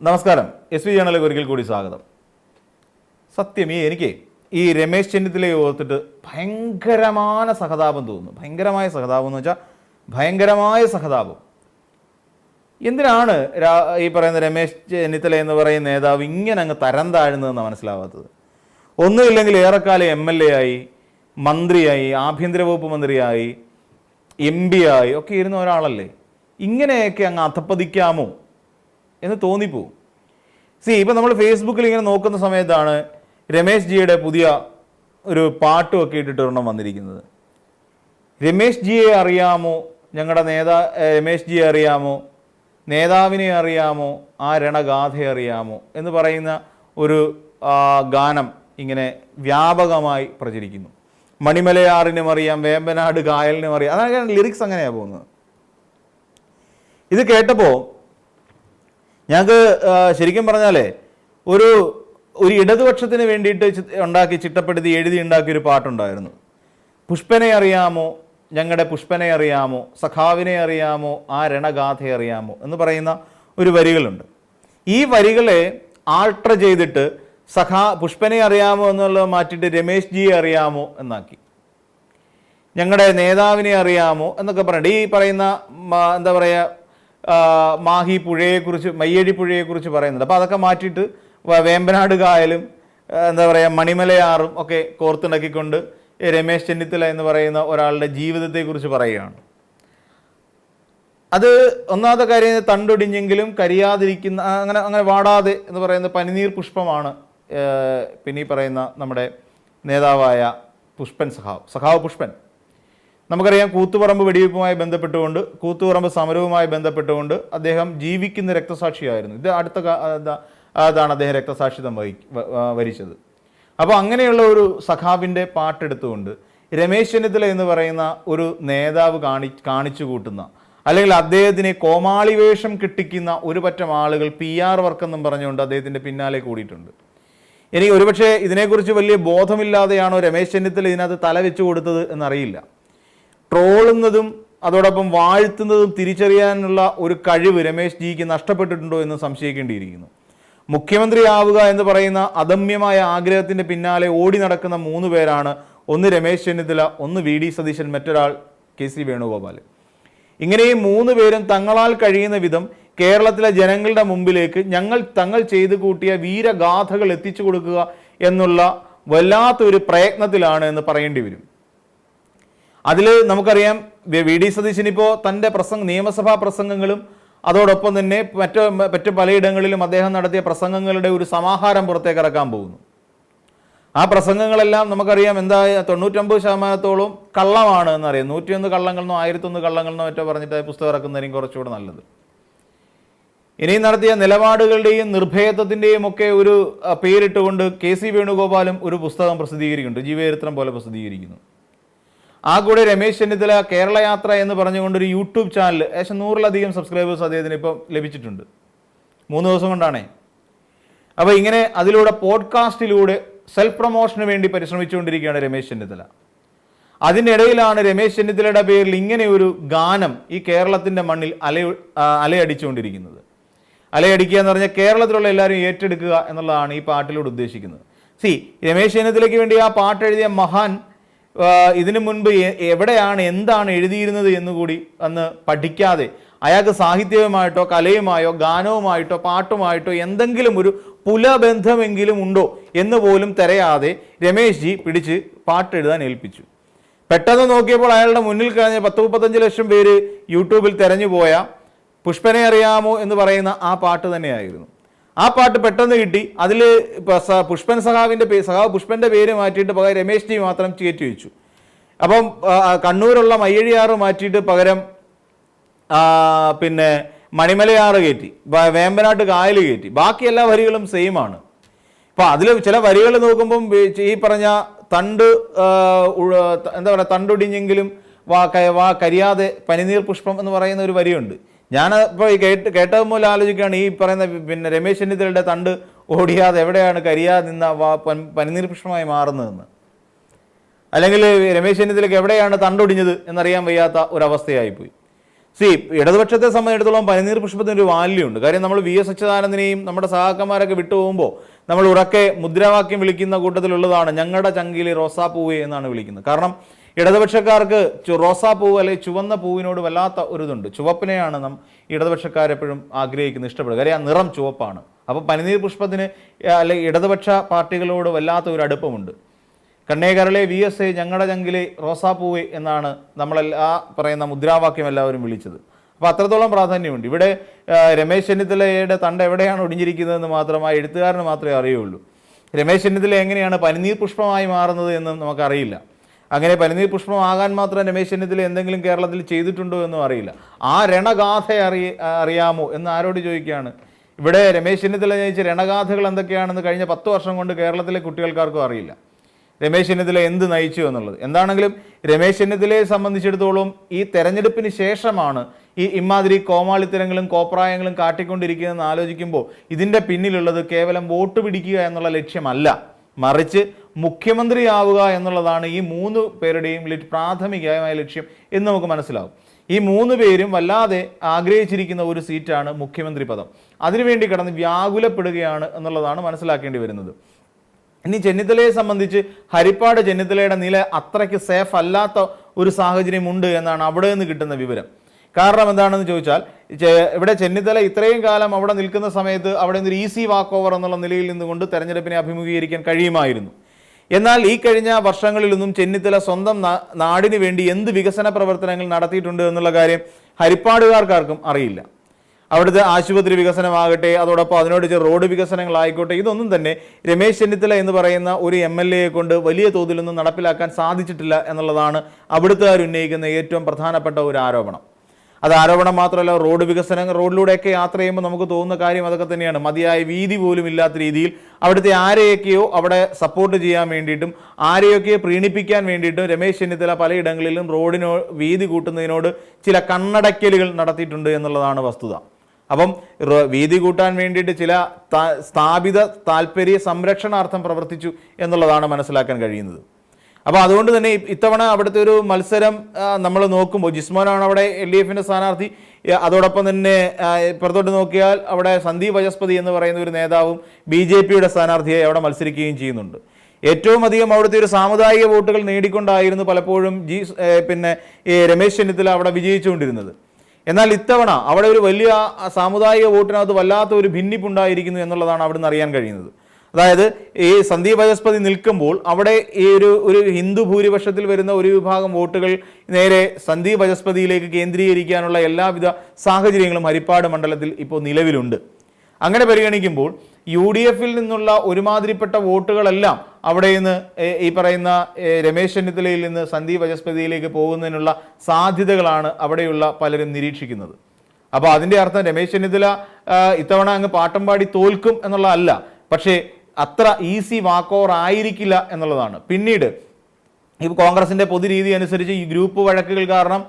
നമസ്കാരം. S V ചാനലിലേക്ക് ഒരിക്കൽ കൂടി സ്വാഗതം. സത്യം എനിക്ക് ഈ രമേശ് ചെന്നിത്തലയെ ഓർത്തിട്ട് ഭയങ്കരമായ സഹതാപം തോന്നുന്നു. ഭയങ്കരമായ സഹതാപം എന്ന് വെച്ചാൽ ഭയങ്കരമായ സഹതാപം. എന്തിനാണ് ഈ പറയുന്ന രമേശ് ചെന്നിത്തല എന്ന് പറയുന്ന നേതാവ് ഇങ്ങനെ അങ്ങ് തരം താഴുന്നതെന്ന് മനസ്സിലാവാത്തത്? ഒന്നുമില്ലെങ്കിൽ ഏറെക്കാലം MLA ആയി, മന്ത്രിയായി, ആഭ്യന്തര വകുപ്പ് മന്ത്രിയായി, MP ആയി ഒക്കെ ഇരുന്ന ഒരാളല്ലേ. ഇങ്ങനെയൊക്കെ അങ്ങ് അധപ്പതിക്കാമോ എന്ന് തോന്നിപ്പോവും. ഇപ്പം നമ്മൾ ഫേസ്ബുക്കിൽ ഇങ്ങനെ നോക്കുന്ന സമയത്താണ് രമേശ് ജിയുടെ പുതിയ ഒരു പാട്ടുമൊക്കെ ഇട്ടിട്ട് ഒരെണ്ണം വന്നിരിക്കുന്നത്. രമേശ് ജിയെ അറിയാമോ, ഞങ്ങളുടെ രമേശ് ജിയെ അറിയാമോ, നേതാവിനെ അറിയാമോ, ആ രണഗാഥയെ അറിയാമോ എന്ന് പറയുന്ന ഒരു ഗാനം ഇങ്ങനെ വ്യാപകമായി പ്രചരിക്കുന്നു. മണിമലയാറിനും അറിയാം, വേമ്പനാട് കായലിനും അറിയാം. അതാണ് ലിറിക്സ് അങ്ങനെയാണ് പോകുന്നത്. ഇത് കേട്ടപ്പോൾ ഞങ്ങൾക്ക് ശരിക്കും പറഞ്ഞാലേ ഒരു ഇടതുപക്ഷത്തിന് വേണ്ടിയിട്ട് ചിട്ടപ്പെടുത്തി എഴുതി ഉണ്ടാക്കിയൊരു പാട്ടുണ്ടായിരുന്നു. പുഷ്പനെ അറിയാമോ, ഞങ്ങളുടെ പുഷ്പനെ അറിയാമോ, സഖാവിനെ അറിയാമോ, ആ രണഗാഥയെ അറിയാമോ എന്ന് പറയുന്ന ഒരു വരികളുണ്ട്. ഈ വരികളെ ആൾട്ടർ ചെയ്തിട്ട് പുഷ്പനെ അറിയാമോ എന്നുള്ളത് മാറ്റിയിട്ട് രമേശ് ജിയെ അറിയാമോ എന്നാക്കി. ഞങ്ങളുടെ നേതാവിനെ അറിയാമോ എന്നൊക്കെ പറഞ്ഞിട്ട് ഈ പറയുന്ന എന്താ പറയുക മാഹി പുഴയെക്കുറിച്ച്, മയ്യഴി പുഴയെക്കുറിച്ച് പറയുന്നുണ്ട്. അപ്പോൾ അതൊക്കെ മാറ്റിയിട്ട് വേമ്പനാട് കായലും എന്താ പറയുക മണിമലയാറും ഒക്കെ കോർത്തിണക്കിക്കൊണ്ട് രമേശ് ചെന്നിത്തല എന്ന് പറയുന്ന ഒരാളുടെ ജീവിതത്തെക്കുറിച്ച് പറയുകയാണ്. അത് ഒന്നാമത്തെ കാര്യം, തണ്ടൊടിഞ്ഞെങ്കിലും കരിയാതിരിക്കുന്ന അങ്ങനെ വാടാതെ എന്ന് പറയുന്ന പനിനീർ പുഷ്പമാണ്. പിന്നെ ഈ പറയുന്ന നമ്മുടെ നേതാവായ സഖാവ് പുഷ്പൻ. നമുക്കറിയാം, കൂത്തുപറമ്പ് വെടിവെപ്പുമായി ബന്ധപ്പെട്ടുകൊണ്ട്, കൂത്തുപറമ്പ് സമരവുമായി ബന്ധപ്പെട്ടുകൊണ്ട് അദ്ദേഹം ജീവിക്കുന്ന രക്തസാക്ഷിയായിരുന്നു. ഇത് അതാണ് അദ്ദേഹം രക്തസാക്ഷിത്വം വരിച്ചത്. അപ്പോൾ അങ്ങനെയുള്ള ഒരു സഖാവിൻ്റെ പാട്ടെടുത്തുകൊണ്ട് രമേശ് ചെന്നിത്തല എന്ന് പറയുന്ന ഒരു നേതാവ് കാണിച്ചു കൂട്ടുന്ന, അല്ലെങ്കിൽ അദ്ദേഹത്തിനെ കോമാളി വേഷം കെട്ടിക്കുന്ന ഒരു പറ്റം ആളുകൾ PR വർക്കെന്നും പറഞ്ഞുകൊണ്ട് അദ്ദേഹത്തിൻ്റെ പിന്നാലെ കൂടിയിട്ടുണ്ട്. എനിക്ക് ഒരുപക്ഷെ ഇതിനെക്കുറിച്ച് വലിയ ബോധമില്ലാതെയാണോ രമേശ് ചെന്നിത്തല ഇതിനകത്ത് തല വെച്ചു കൊടുത്തത് എന്നറിയില്ല. ട്രോളുന്നതും അതോടൊപ്പം വാഴ്ത്തുന്നതും തിരിച്ചറിയാനുള്ള ഒരു കഴിവ് രമേശ് ജിക്ക് നഷ്ടപ്പെട്ടിട്ടുണ്ടോ എന്ന് സംശയിക്കേണ്ടിയിരിക്കുന്നു. മുഖ്യമന്ത്രിയാവുക എന്ന് പറയുന്ന അദമ്യമായ ആഗ്രഹത്തിൻ്റെ പിന്നാലെ ഓടി നടക്കുന്ന 3 പേരാണ്. ഒന്ന് രമേശ് ചെന്നിത്തല, ഒന്ന് VD സതീശൻ, മറ്റൊരാൾ KC വേണുഗോപാൽ. ഇങ്ങനെ ഈ 3 പേരും തങ്ങളാൽ കഴിയുന്ന വിധം കേരളത്തിലെ ജനങ്ങളുടെ മുമ്പിലേക്ക് തങ്ങൾ ചെയ്തു കൂട്ടിയ വീരഗാഥകൾ എത്തിച്ചു കൊടുക്കുക എന്നുള്ള വല്ലാത്തൊരു പ്രയത്നത്തിലാണ് എന്ന് പറയേണ്ടി വരും. അതിൽ നമുക്കറിയാം, VD സതീശൻ ഇപ്പോൾ തൻ്റെ നിയമസഭാ പ്രസംഗങ്ങളും അതോടൊപ്പം തന്നെ മറ്റ് പലയിടങ്ങളിലും അദ്ദേഹം നടത്തിയ പ്രസംഗങ്ങളുടെ ഒരു സമാഹാരം പുറത്തേക്ക് ഇറക്കാൻ പോകുന്നു. ആ പ്രസംഗങ്ങളെല്ലാം നമുക്കറിയാം 99% കള്ളമാണ് എന്നറിയാം. 101 കള്ളങ്ങളെന്നോ 1001 കള്ളങ്ങളെന്നോ മറ്റോ പറഞ്ഞിട്ട് പുസ്തകം ഇറക്കുന്നതിനും കുറച്ചുകൂടെ നല്ലത്. ഇനിയും നടത്തിയ നിലപാടുകളുടെയും നിർഭയത്വത്തിൻ്റെയും ഒക്കെ ഒരു പേരിട്ടുകൊണ്ട് KC വേണുഗോപാലും ഒരു പുസ്തകം പ്രസിദ്ധീകരിക്കുന്നുണ്ട്, ജീവചരിത്രം പോലെ പ്രസിദ്ധീകരിക്കുന്നു. ആ കൂടെ രമേശ് ചെന്നിത്തല കേരള യാത്ര എന്ന് പറഞ്ഞുകൊണ്ടൊരു YouTube ചാനൽ, ഏകദേശം 100-ലധികം സബ്സ്ക്രൈബേഴ്സ് അദ്ദേഹത്തിന് ഇപ്പം ലഭിച്ചിട്ടുണ്ട്. 3 ദിവസം കൊണ്ടാണേ. അപ്പോൾ ഇങ്ങനെ അതിലൂടെ പോഡ്കാസ്റ്റിലൂടെ സെൽഫ് പ്രൊമോഷന് വേണ്ടി പരിശ്രമിച്ചുകൊണ്ടിരിക്കുകയാണ് രമേശ് ചെന്നിത്തല. അതിനിടയിലാണ് രമേശ് ചെന്നിത്തലയുടെ പേരിൽ ഇങ്ങനെ ഒരു ഗാനം ഈ കേരളത്തിൻ്റെ മണ്ണിൽ അലയടിച്ചുകൊണ്ടിരിക്കുന്നത്. അലയടിക്കുക എന്ന് പറഞ്ഞാൽ കേരളത്തിലുള്ള എല്ലാവരും ഏറ്റെടുക്കുക എന്നുള്ളതാണ് ഈ പാട്ടിലൂടെ ഉദ്ദേശിക്കുന്നത്. രമേശ് ചെന്നിത്തലയ്ക്ക് വേണ്ടി ആ പാട്ട് എഴുതിയ മഹാൻ ഇതിനു മുൻപ് എവിടെയാണ്, എന്താണ് എഴുതിയിരുന്നത് എന്നുകൂടി അന്ന് പഠിക്കാതെ, അയാൾക്ക് സാഹിത്യവുമായിട്ടോ കലയുമായോ ഗാനവുമായിട്ടോ പാട്ടുമായിട്ടോ എന്തെങ്കിലും ഒരു പുലബന്ധമെങ്കിലും ഉണ്ടോ എന്ന് പോലും തിരയാതെ രമേശ് ജി പിടിച്ച് പാട്ടെഴുതാൻ ഏൽപ്പിച്ചു. പെട്ടെന്ന് നോക്കിയപ്പോൾ അയാളുടെ മുന്നിൽ കഴിഞ്ഞ 10-35 ലക്ഷം പേര് യൂട്യൂബിൽ തിരഞ്ഞു പോയ പുഷ്പനെ അറിയാമോ എന്ന് പറയുന്ന ആ പാട്ട് തന്നെയായിരുന്നു. ആ പാട്ട് പെട്ടെന്ന് കിട്ടി. അതിൽ സഖാവ് പുഷ്പൻ്റെ പേര് മാറ്റിയിട്ട് പകരം രമേശ് ജി മാത്രം കയറ്റി വെച്ചു. അപ്പം കണ്ണൂരുള്ള മയ്യഴിയാറ് മാറ്റിയിട്ട് പകരം പിന്നെ മണിമലയാറ് കയറ്റി, വേമ്പനാട്ട് കായൽ കയറ്റി. ബാക്കി എല്ലാ വരികളും സെയിം ആണ്. അപ്പം അതിൽ ചില വരികൾ നോക്കുമ്പം ഈ പറഞ്ഞ എന്താ പറയുക, തണ്ടൊടിഞ്ഞെങ്കിലും കരിയാതെ പനിനീർ പുഷ്പം എന്ന് പറയുന്ന ഒരു വരിയുണ്ട്. ഞാനപ്പോൾ ഈ കേട്ടത് മൂലം ആലോചിക്കുകയാണ്, ഈ പറയുന്ന പിന്നെ രമേശ് ചെന്നിത്തലയുടെ തണ്ട് ഓടിയാതെ എവിടെയാണ് കരിയാതെ നിന്ന പനിനീർ പുഷ്പമായി മാറുന്നതെന്ന്, അല്ലെങ്കിൽ രമേശ് ചെന്നിത്തലയ്ക്ക് എവിടെയാണ് തണ്ടൊടിഞ്ഞത് എന്നറിയാൻ വയ്യാത്ത ഒരവസ്ഥയായിപ്പോയി. ഇടതുപക്ഷത്തെ സംബന്ധിച്ചിടത്തോളം പനിനീർ പുഷ്പത്തിന് ഒരു വാല്യൂ ഉണ്ട്. കാര്യം നമ്മൾ VS അച്യുതാനന്ദനെയും നമ്മുടെ സഹാക്കന്മാരൊക്കെ വിട്ടുപോകുമ്പോൾ നമ്മൾ ഉറക്കെ മുദ്രാവാക്യം വിളിക്കുന്ന കൂട്ടത്തിലുള്ളതാണ് ഞങ്ങളുടെ ചങ്കിലി റോസാപ്പൂവേ എന്നാണ് വിളിക്കുന്നത്. കാരണം ഇടതുപക്ഷക്കാർക്ക് റോസാപ്പൂവ് അല്ലെങ്കിൽ ചുവന്ന പൂവിനോട് വല്ലാത്ത ഒരു ഇതുണ്ട്. ചുവപ്പിനെയാണ് ഇടതുപക്ഷക്കാരെപ്പോഴും ആഗ്രഹിക്കുന്നത്, ഇഷ്ടപ്പെടുക. കാര്യം ആ നിറം ചുവപ്പാണ്. അപ്പോൾ പനിനീർ പുഷ്പത്തിന് അല്ലെങ്കിൽ ഇടതുപക്ഷ പാർട്ടികളോട് വല്ലാത്ത ഒരു അടുപ്പമുണ്ട്. കണ്ണേകരളെ VS ഞങ്ങളുടെ ചങ്കിലെ റോസാപ്പൂവേ എന്നാണ് നമ്മളെല്ലാ പറയുന്ന മുദ്രാവാക്യം എല്ലാവരും വിളിച്ചത്. അപ്പോൾ അത്രത്തോളം പ്രാധാന്യമുണ്ട്. ഇവിടെ രമേശ് ചെന്നിത്തലയുടെ തണ്ട എവിടെയാണ് ഒടിഞ്ഞിരിക്കുന്നതെന്ന് മാത്രമായി എഴുത്തുകാരന് മാത്രമേ അറിയുള്ളൂ. രമേശ് ചെന്നിത്തല എങ്ങനെയാണ് പനിനീർ പുഷ്പമായി മാറുന്നത് എന്നും നമുക്കറിയില്ല. അങ്ങനെ പനിനീർ പുഷ്പമാകാൻ മാത്രം രമേശ് ചെന്നിത്തല എന്തെങ്കിലും കേരളത്തിൽ ചെയ്തിട്ടുണ്ടോ എന്നും അറിയില്ല. ആ രണഗാഥ അറിയാമോ എന്ന് ആരോട് ചോദിക്കുകയാണ്? ഇവിടെ രമേശ് ചെന്നിത്തല ജയിച്ച രണഗാഥകൾ എന്തൊക്കെയാണെന്ന് കഴിഞ്ഞ 10 വർഷം കൊണ്ട് കേരളത്തിലെ കുട്ടികൾക്കാർക്കും അറിയില്ല. രമേശ് ചെന്നിത്തല എന്ത് നയിച്ചു എന്നുള്ളത്. എന്താണെങ്കിലും രമേശ് ചെന്നിത്തലയെ സംബന്ധിച്ചിടത്തോളം ഈ തെരഞ്ഞെടുപ്പിന് ശേഷമാണ് ഈ ഇമാതിരി കോമാളിത്തരങ്ങളും കോപ്രായങ്ങളും കാട്ടിക്കൊണ്ടിരിക്കുന്നതെന്ന് ആലോചിക്കുമ്പോൾ ഇതിൻ്റെ പിന്നിലുള്ളത് കേവലം വോട്ട് പിടിക്കുക എന്നുള്ള ലക്ഷ്യമല്ല, മറിച്ച് മുഖ്യമന്ത്രിയാവുക എന്നുള്ളതാണ് ഈ 3 പേരുടെയും പ്രാഥമികമായ ലക്ഷ്യം എന്ന് നമുക്ക് മനസ്സിലാവും. ഈ 3 പേരും വല്ലാതെ ആഗ്രഹിച്ചിരിക്കുന്ന ഒരു സീറ്റാണ് മുഖ്യമന്ത്രി പദം. അതിനുവേണ്ടി കിടന്ന് വ്യാകുലപ്പെടുകയാണ് എന്നുള്ളതാണ് മനസ്സിലാക്കേണ്ടി വരുന്നത്. ഇനി ചെന്നിത്തലയെ സംബന്ധിച്ച് ഹരിപ്പാട് ചെന്നിത്തലയുടെ നില അത്രയ്ക്ക് സേഫ് അല്ലാത്ത ഒരു സാഹചര്യമുണ്ട് എന്നാണ് അവിടെ നിന്ന് കിട്ടുന്ന വിവരം. കാരണം എന്താണെന്ന് ചോദിച്ചാൽ ഇവിടെ ചെന്നിത്തല ഇത്രയും കാലം അവിടെ നിൽക്കുന്ന സമയത്ത് അവിടെ നിന്നൊരു ഈസി വാക്ക് ഓവർ എന്നുള്ള നിലയിൽ നിന്നുകൊണ്ട് തെരഞ്ഞെടുപ്പിനെ അഭിമുഖീകരിക്കാൻ കഴിയുമായിരുന്നു. എന്നാൽ ഈ കഴിഞ്ഞ വർഷങ്ങളിലൊന്നും ചെന്നിത്തല സ്വന്തം നാടിന് വേണ്ടി എന്ത് വികസന പ്രവർത്തനങ്ങൾ നടത്തിയിട്ടുണ്ട് എന്നുള്ള കാര്യം ഹരിപ്പാടുകാർക്കാർക്കും അറിയില്ല. അവിടുത്തെ ആശുപത്രി വികസനമാകട്ടെ, അതോടൊപ്പം അതിനോട് റോഡ് വികസനങ്ങളായിക്കോട്ടെ, ഇതൊന്നും തന്നെ രമേശ് ചെന്നിത്തല എന്ന് പറയുന്ന ഒരു MLA കൊണ്ട് വലിയ തോതിലൊന്നും നടപ്പിലാക്കാൻ സാധിച്ചിട്ടില്ല എന്നുള്ളതാണ് അവിടുത്തുകാർ ഉന്നയിക്കുന്ന ഏറ്റവും പ്രധാനപ്പെട്ട ഒരു ആരോപണം. അത് ആരോപണം മാത്രമല്ല, റോഡ് വികസനം, റോഡിലൂടെയൊക്കെ യാത്ര ചെയ്യുമ്പോൾ നമുക്ക് തോന്നുന്ന കാര്യം അതൊക്കെ തന്നെയാണ്. മതിയായ വീതി പോലും ഇല്ലാത്ത രീതിയിൽ അവിടുത്തെ ആരെയൊക്കെയോ അവിടെ സപ്പോർട്ട് ചെയ്യാൻ വേണ്ടിയിട്ടും ആരെയൊക്കെയോ പ്രീണിപ്പിക്കാൻ വേണ്ടിയിട്ടും രമേശ് ചെന്നിത്തല പലയിടങ്ങളിലും റോഡിനോ വീതി കൂട്ടുന്നതിനോട് ചില കണ്ണടയ്ക്കലുകൾ നടത്തിയിട്ടുണ്ട് എന്നുള്ളതാണ് വസ്തുത. അപ്പം വീതി കൂട്ടാൻ വേണ്ടിയിട്ട് ചില സ്ഥാപിത താല്പര്യ സംരക്ഷണാർത്ഥം പ്രവർത്തിച്ചു എന്നുള്ളതാണ് മനസ്സിലാക്കാൻ കഴിയുന്നത്. അപ്പോൾ അതുകൊണ്ട് തന്നെ ഇത്തവണ അവിടുത്തെ ഒരു മത്സരം നമ്മൾ നോക്കുമ്പോൾ ജിസ്മോനാണ് അവിടെ LDFിൻ്റെ സ്ഥാനാർത്ഥി. അതോടൊപ്പം തന്നെ പുറത്തോട്ട് നോക്കിയാൽ അവിടെ സന്ദീപ് വചസ്പതി എന്ന് പറയുന്ന ഒരു നേതാവും BJPയുടെ സ്ഥാനാർത്ഥിയായി അവിടെ മത്സരിക്കുകയും ചെയ്യുന്നുണ്ട്. ഏറ്റവും അധികം അവിടുത്തെ ഒരു സാമുദായിക വോട്ടുകൾ നേടിക്കൊണ്ടായിരുന്നു പലപ്പോഴും രമേശ് ചെന്നിത്തല അവിടെ വിജയിച്ചുകൊണ്ടിരുന്നത്. എന്നാൽ ഇത്തവണ അവിടെ ഒരു വലിയ സാമുദായിക വോട്ടിനകത്ത് വല്ലാത്ത ഒരു ഭിന്നിപ്പുണ്ടായിരിക്കുന്നു എന്നുള്ളതാണ് അവിടുന്ന് അറിയാൻ കഴിയുന്നത്. അതായത് ഈ സന്ദീപ് വചസ്പതി നിൽക്കുമ്പോൾ അവിടെ ഈ ഒരു ഹിന്ദു ഭൂരിപക്ഷത്തിൽ വരുന്ന ഒരു വിഭാഗം വോട്ടുകൾ നേരെ സന്ദീപ് വചസ്പതിയിലേക്ക് കേന്ദ്രീകരിക്കാനുള്ള എല്ലാവിധ സാഹചര്യങ്ങളും ഹരിപ്പാട് മണ്ഡലത്തിൽ ഇപ്പോൾ നിലവിലുണ്ട്. അങ്ങനെ പരിഗണിക്കുമ്പോൾ UDFിൽ നിന്നുള്ള ഒരുമാതിരിപ്പെട്ട വോട്ടുകളെല്ലാം അവിടെ നിന്ന് ഈ പറയുന്ന രമേശ് ചെന്നിത്തലയിൽ നിന്ന് സന്ദീപ് വചസ്പതിയിലേക്ക് പോകുന്നതിനുള്ള സാധ്യതകളാണ് അവിടെയുള്ള പലരും നിരീക്ഷിക്കുന്നത്. അപ്പോൾ അതിൻ്റെ അർത്ഥം രമേശ് ചെന്നിത്തല ഇത്തവണ അങ്ങ് പാട്ടം പാടി തോൽക്കും എന്നുള്ളതല്ല, പക്ഷേ അത്ര ഈസി വാക്ക് ഓവർ ആയിരിക്കില്ല എന്നുള്ളതാണ്. പിന്നീട് ഈ കോൺഗ്രസിൻ്റെ പൊതുരീതി അനുസരിച്ച് ഈ ഗ്രൂപ്പ് വഴക്കുകൾ കാരണം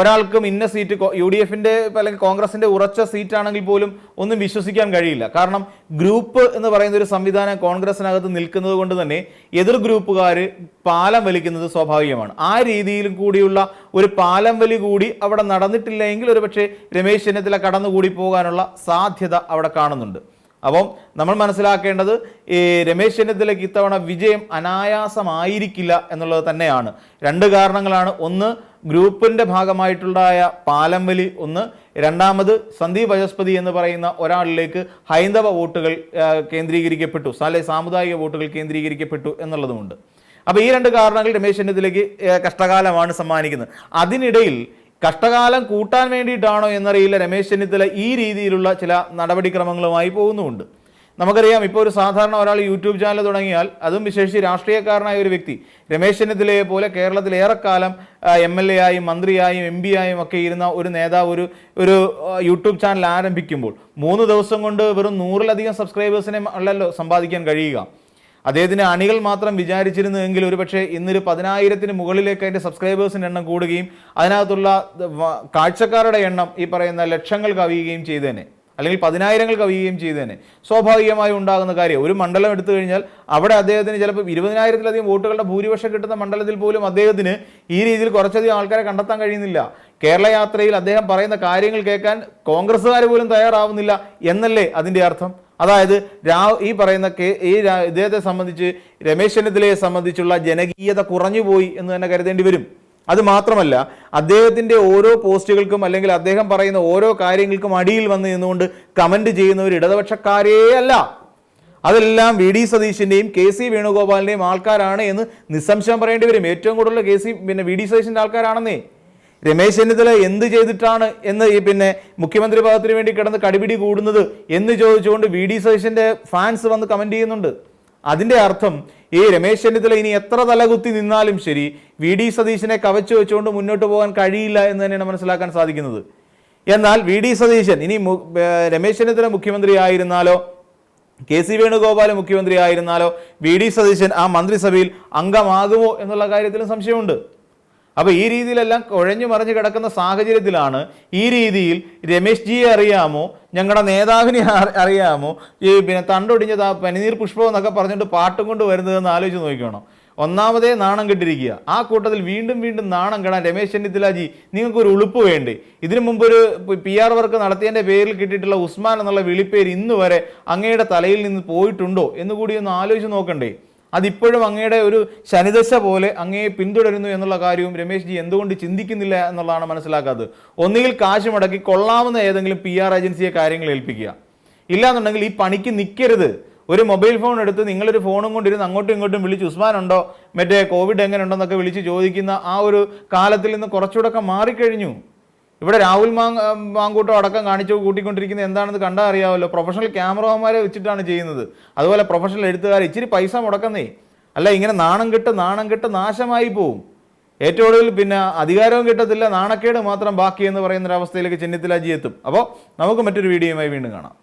ഒരാൾക്കും ഇന്ന സീറ്റ് UDFിൻ്റെ അല്ലെങ്കിൽ കോൺഗ്രസിൻ്റെ ഉറച്ച സീറ്റാണെങ്കിൽ പോലും ഒന്നും വിശ്വസിക്കാൻ കഴിയില്ല. കാരണം ഗ്രൂപ്പ് എന്ന് പറയുന്ന ഒരു സംവിധാനം കോൺഗ്രസിനകത്ത് നിൽക്കുന്നത് കൊണ്ട് തന്നെ എതിർ ഗ്രൂപ്പുകാർ പാലം വലിക്കുന്നത് സ്വാഭാവികമാണ്. ആ രീതിയിലും കൂടിയുള്ള ഒരു പാലം വലി കൂടി അവിടെ നടന്നിട്ടില്ലെങ്കിൽ ഒരുപക്ഷെ രമേശ് ചെന്നിത്തല കടന്നുകൂടി പോകാനുള്ള സാധ്യത അവിടെ കാണുന്നുണ്ട്. അപ്പം നമ്മൾ മനസ്സിലാക്കേണ്ടത് ഈ രമേശ് ചെന്നിത്തലയ്ക്ക് ഇത്തവണ വിജയം അനായാസമായിരിക്കില്ല എന്നുള്ളത് തന്നെയാണ്. 2 കാരണങ്ങളാണ്. ഒന്ന്, ഗ്രൂപ്പിൻ്റെ ഭാഗമായിട്ടുണ്ടായ പാലം വലി. ഒന്ന്, രണ്ടാമത് സന്ദീപ് വചസ്പതി എന്ന് പറയുന്ന ഒരാളിലേക്ക് ഹൈന്ദവ വോട്ടുകൾ കേന്ദ്രീകരിക്കപ്പെട്ടു, സാമുദായിക വോട്ടുകൾ കേന്ദ്രീകരിക്കപ്പെട്ടു എന്നുള്ളതുമുണ്ട്. അപ്പോൾ ഈ 2 കാരണങ്ങൾ രമേശ് ചെന്നിത്തലയ്ക്ക് കഷ്ടകാലമാണ് സമ്മാനിക്കുന്നത്. അതിനിടയിൽ കഷ്ടകാലം കൂട്ടാൻ വേണ്ടിയിട്ടാണോ എന്നറിയില്ല രമേശ് ചെന്നിത്തല ഈ രീതിയിലുള്ള ചില നടപടിക്രമങ്ങളുമായി പോകുന്നുമുണ്ട്. നമുക്കറിയാം, ഇപ്പോൾ ഒരു സാധാരണ ഒരാൾ യൂട്യൂബ് ചാനൽ തുടങ്ങിയാൽ, അതും വിശേഷിച്ച് രാഷ്ട്രീയക്കാരനായ ഒരു വ്യക്തി രമേശ് ചെന്നിത്തലയെ പോലെ കേരളത്തിൽ ഏറെക്കാലം MLA ആയും മന്ത്രിയായും MP ആയും ഒക്കെ ഇരുന്ന ഒരു നേതാവ് ഒരു യൂട്യൂബ് ചാനൽ ആരംഭിക്കുമ്പോൾ 3 ദിവസം കൊണ്ട് വെറും 100-ലധികം സബ്സ്ക്രൈബേഴ്സിനെ അല്ലല്ലോ സമ്പാദിക്കാൻ കഴിയുക. അദ്ദേഹത്തിന് അണികൾ മാത്രം വിചാരിച്ചിരുന്നുവെങ്കിൽ ഒരുപക്ഷെ ഇന്നൊരു 10,000-ന് മുകളിലേക്ക് അതിൻ്റെ സബ്സ്ക്രൈബേഴ്സിൻ്റെ എണ്ണം കൂടുകയും അതിനകത്തുള്ള കാഴ്ചക്കാരുടെ എണ്ണം ഈ പറയുന്ന ലക്ഷങ്ങൾ കവിയുകയും ചെയ്തേനെ. അല്ലെങ്കിൽ 10,000 കവിയുകയും ചെയ്തേനെ. സ്വാഭാവികമായി ഉണ്ടാകുന്ന കാര്യം, ഒരു മണ്ഡലം എടുത്തു കഴിഞ്ഞാൽ അവിടെ അദ്ദേഹത്തിന് ചിലപ്പോൾ 20,000-ലധികം വോട്ടുകളുടെ ഭൂരിപക്ഷം കിട്ടുന്ന മണ്ഡലത്തിൽ പോലും അദ്ദേഹത്തിന് ഈ രീതിയിൽ കുറച്ചധികം ആൾക്കാരെ കണ്ടെത്താൻ കഴിയുന്നില്ല. കേരള യാത്രയിൽ അദ്ദേഹം പറയുന്ന കാര്യങ്ങൾ കേൾക്കാൻ കോൺഗ്രസ്സുകാർ പോലും തയ്യാറാവുന്നില്ല എന്നല്ലേ അതിൻ്റെ അർത്ഥം? അതായത് ഈ പറയുന്ന ഇദ്ദേഹത്തെ സംബന്ധിച്ച്, രമേശ് ചെന്നിത്തലയെ സംബന്ധിച്ചുള്ള ജനകീയത കുറഞ്ഞുപോയി എന്ന് തന്നെ കരുതേണ്ടി വരും. അത് മാത്രമല്ല, അദ്ദേഹത്തിൻ്റെ ഓരോ പോസ്റ്റുകൾക്കും അല്ലെങ്കിൽ അദ്ദേഹം പറയുന്ന ഓരോ കാര്യങ്ങൾക്കും അടിയിൽ വന്ന് നിന്നുകൊണ്ട് കമന്റ് ചെയ്യുന്നവർ ഇടതുപക്ഷക്കാരേ അല്ല, അതെല്ലാം വി ഡി സതീശൻ്റെയും കെ സി വേണുഗോപാലിൻ്റെയും ആൾക്കാരാണ് എന്ന് നിസ്സംശയം പറയേണ്ടി വരും. ഏറ്റവും കൂടുതൽ വി ഡി സതീശൻ്റെ ആൾക്കാരാണെന്നേ. രമേശ് ചെന്നിത്തല എന്ത് ചെയ്തിട്ടാണ് എന്ന് മുഖ്യമന്ത്രി പദത്തിന് വേണ്ടി കിടന്ന് കടിപിടി കൂടുന്നത് എന്ന് ചോദിച്ചുകൊണ്ട് വി ഡി സതീശൻ്റെ ഫാൻസ് വന്ന് കമന്റ് ചെയ്യുന്നുണ്ട്. അതിൻ്റെ അർത്ഥം ഈ രമേശ് ചെന്നിത്തല ഇനി എത്ര തലകുത്തി നിന്നാലും ശരി, വി ഡി സതീശനെ കവച്ചു വെച്ചുകൊണ്ട് മുന്നോട്ട് പോകാൻ കഴിയില്ല എന്ന് തന്നെയാണ് മനസ്സിലാക്കാൻ സാധിക്കുന്നത്. എന്നാൽ വി ഡി സതീശൻ ഇനി രമേശ് ചെന്നിത്തല മുഖ്യമന്ത്രി ആയിരുന്നാലോ, കെ സി വേണുഗോപാൽ മുഖ്യമന്ത്രി ആയിരുന്നാലോ, വി ഡി സതീശൻ ആ മന്ത്രിസഭയിൽ അംഗമാകുമോ എന്നുള്ള കാര്യത്തിലും സംശയമുണ്ട്. അപ്പോൾ ഈ രീതിയിലെല്ലാം കുഴഞ്ഞു മറിഞ്ഞു കിടക്കുന്ന സാഹചര്യത്തിലാണ് ഈ രീതിയിൽ രമേശ് ജിയെ അറിയാമോ, ഞങ്ങളുടെ നേതാവിനെ അറിയാമോ, ഈ തണ്ടൊടിഞ്ഞ പനിനീർ പുഷ്പം എന്നൊക്കെ പറഞ്ഞിട്ട് പാട്ടും കൊണ്ട് വരുന്നതെന്ന് ആലോചിച്ച് നോക്കണം. ഒന്നാമതേ നാണം കെട്ടിരിക്കുക, ആ കൂട്ടത്തിൽ വീണ്ടും വീണ്ടും നാണം കെടാൻ രമേശ് ചെന്നിത്തലാജി നിങ്ങൾക്കൊരു ഉളുപ്പ് വേണ്ടേ? ഇതിനു മുമ്പ് ഒരു PR വർക്ക് നടത്തിയതിൻ്റെ പേരിൽ കിട്ടിയിട്ടുള്ള ഉസ്മാൻ എന്നുള്ള വിളിപ്പേര് ഇന്ന് വരെ അങ്ങയുടെ തലയിൽ നിന്ന് പോയിട്ടുണ്ടോ എന്ന് കൂടി ഒന്ന് ആലോചിച്ച് നോക്കണ്ടേ? അതിപ്പോഴും അങ്ങയുടെ ഒരു ശനിദശ പോലെ അങ്ങയെ പിന്തുടരുന്നു എന്നുള്ള കാര്യവും രമേശ് ജി എന്തുകൊണ്ട് ചിന്തിക്കുന്നില്ല എന്നുള്ളതാണ് മനസ്സിലാക്കാത്തത്. ഒന്നുകിൽ കാശ് മുടക്കി കൊള്ളാവുന്ന ഏതെങ്കിലും PR ഏജൻസിയെ കാര്യങ്ങൾ ഏൽപ്പിക്കുക, ഇല്ലാന്നുണ്ടെങ്കിൽ ഈ പണിക്ക് നിൽക്കരുത്. ഒരു മൊബൈൽ ഫോൺ എടുത്ത് നിങ്ങളൊരു ഫോണും കൊണ്ടിരുന്ന് അങ്ങോട്ടും ഇങ്ങോട്ടും വിളിച്ച് ഉസ്മാൻ ഉണ്ടോ, കോവിഡ് എങ്ങനെ ഉണ്ടെന്നൊക്കെ വിളിച്ച് ചോദിക്കുന്ന ആ ഒരു കാലത്തിൽ നിന്ന് കുറച്ചുകൂടെ മാറിക്കഴിഞ്ഞു. ഇവിടെ രാഹുൽ മാങ്കൂട്ടം അടക്കം കൂട്ടിക്കൊണ്ടിരിക്കുന്നത് എന്താണെന്ന് കണ്ടാൽ അറിയാമല്ലോ. പ്രൊഫഷണൽ ക്യാമറമാരെ വെച്ചിട്ടാണ് ചെയ്യുന്നത്. അതുപോലെ പ്രൊഫഷണൽ എഴുത്തുകാർ ഇച്ചിരി പൈസ മുടക്കുന്നേ, അല്ല ഇങ്ങനെ നാണം കെട്ട് നാശമായി പോവും. ഏറ്റവും ഒടുവിൽ അധികാരവും കിട്ടത്തില്ല, നാണക്കേട് മാത്രം ബാക്കി എന്ന് പറയുന്ന ഒരവസ്ഥയിലേക്ക് ചെന്നിത്തലാജി എത്തും. അപ്പോൾ നമുക്ക് മറ്റൊരു വീഡിയോയുമായി വീണ്ടും കാണാം.